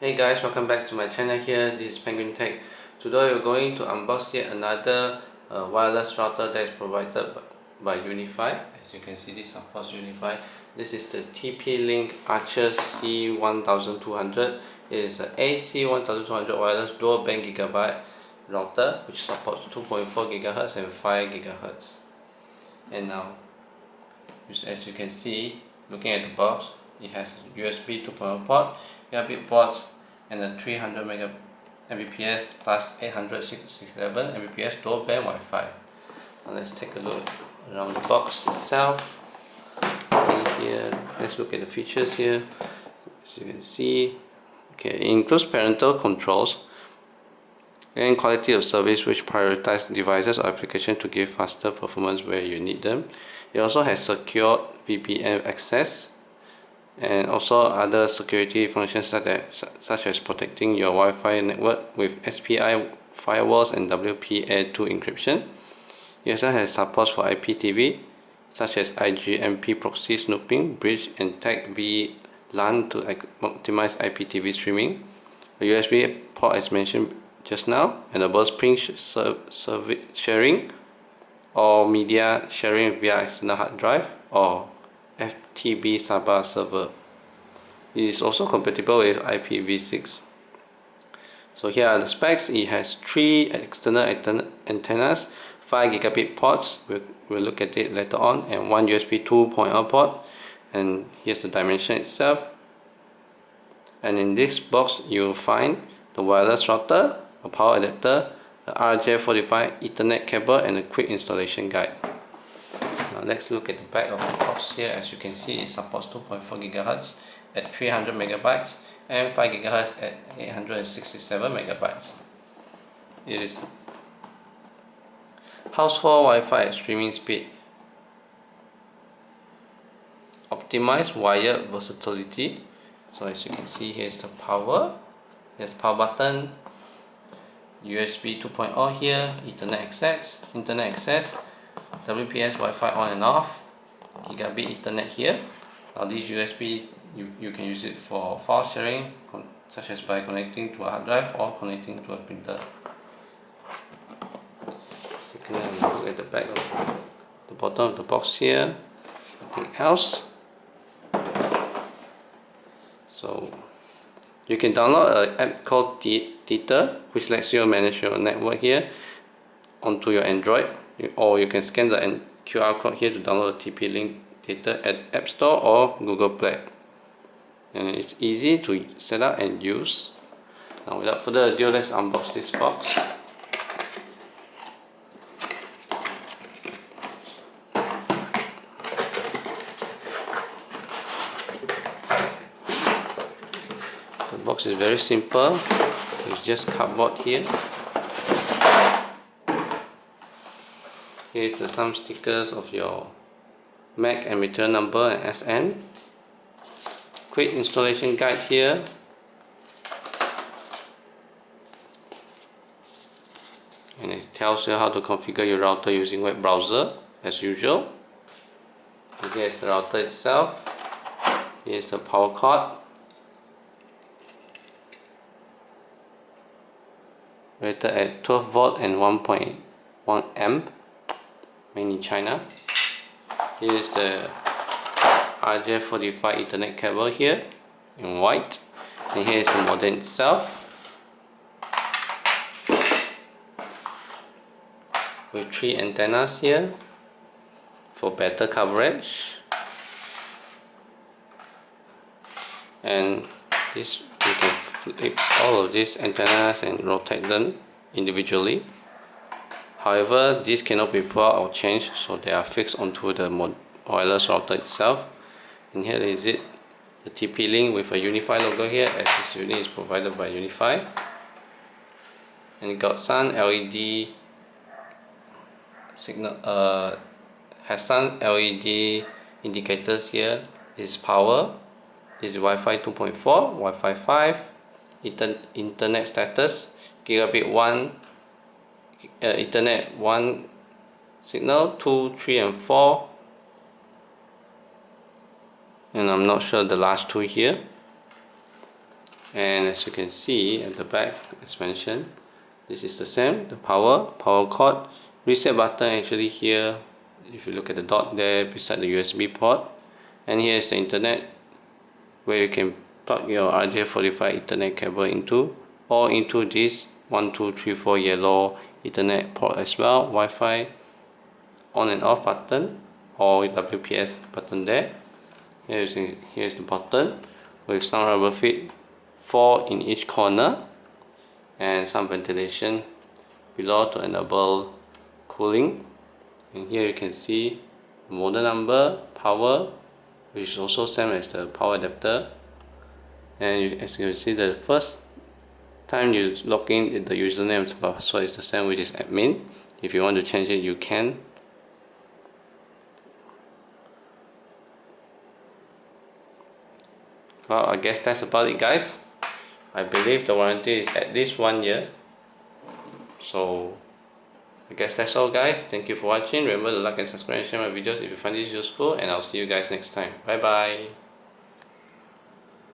Hey guys, welcome back to my channel here. This is Penguin Tech. Today we're going to unbox yet another wireless router that is provided by Unifi. As you can see, this supports Unifi. This is the TP-LINK ARCHER C1200. It is an AC1200 wireless dual band gigabyte router which supports 2.4 GHz and 5 GHz. And now, as you can see, looking at the box, it has a USB 2.0 port, gigabit ports, and a 300 Mbps plus 867 Mbps dual band Wi-Fi. Now let's take a look around the box itself. Here, let's look at the features here. As you can see, okay, it includes parental controls and quality of service which prioritize devices or applications to give faster performance where you need them. It also has secure VPN access and also other security functions such as protecting your Wi-Fi network with SPI firewalls and WPA2 encryption. It also has support for IPTV such as IGMP proxy snooping, bridge and tag VLAN to optimize IPTV streaming. A USB port as mentioned just now, and a buzzpring service sharing or media sharing via external hard drive or FTP Sabah server. It is also compatible with IPv6. So here are the specs. It has 3 external antennas, 5 gigabit ports, we'll look at it later on, and 1 USB 2.0 port. And here's the dimension itself. And in this box you'll find the wireless router, a power adapter, the RJ45 Ethernet cable, and a quick installation guide. Now let's look at the back of the box here. As you can see, it supports 2.4 GHz at 300 megabytes and 5 GHz at 867 megabytes. It is household Wi-Fi at streaming speed, optimized wired versatility. So as you can see, here's the power. Here's the power button, USB 2.0 here, Ethernet access, internet access, WPS Wi-Fi on and off, gigabit Ethernet here. Now this USB, you can use it for file sharing, such as by connecting to a hard drive or connecting to a printer. Take a look at the back of the bottom of the box here. Nothing else. So you can download an app called Tether, which lets you manage your network here onto your Android, or you can scan the QR code here to download the TP-LINK Tether at App Store or Google Play. And it's easy to set up and use. Now without further ado, let's unbox this box. The box is very simple. It's just cardboard here. Here's some stickers of your MAC and material number and SN. Quick installation guide here. And it tells you how to configure your router using web browser as usual. And here's the router itself. Here's the power cord. Rated at 12 volt and 1.1 amp, made in China. Here is the RJ45 Ethernet cable here in white, and here is the modem itself with 3 antennas here for better coverage. And this, you can flip all of these antennas and rotate them individually. However, these cannot be pulled out or changed, so they are fixed onto the wireless router itself. And here is it, the TP-Link with a Unifi logo here, as this unit is provided by Unifi. And it got some LED signal, has some LED indicators here. This is power. This is Wi-Fi 2.4, Wi-Fi 5, Internet status, gigabit 1, Ethernet 1 signal, 2, 3 and 4, and I'm not sure the last two here. And as you can see at the back, as mentioned, this is the same, the power cord, reset button actually here, if you look at the dot there beside the USB port. And here is the internet, where you can plug your RJ45 Ethernet cable into, or into this 1234 yellow Ethernet port as well. Wi-Fi on and off button, or WPS button there. Here's the button with some rubber feet, 4 in each corner, and some ventilation below to enable cooling. And here you can see the model number, power, which is also same as the power adapter. And as you can see, the first time you log in, the username and password is the same, which is admin. If you want to change it, you can. Well, I guess that's about it, guys. I believe the warranty is at least 1 year. So I guess that's all, guys. Thank you for watching. Remember to like and subscribe and share my videos if you find this useful, and I'll see you guys next time. Bye bye.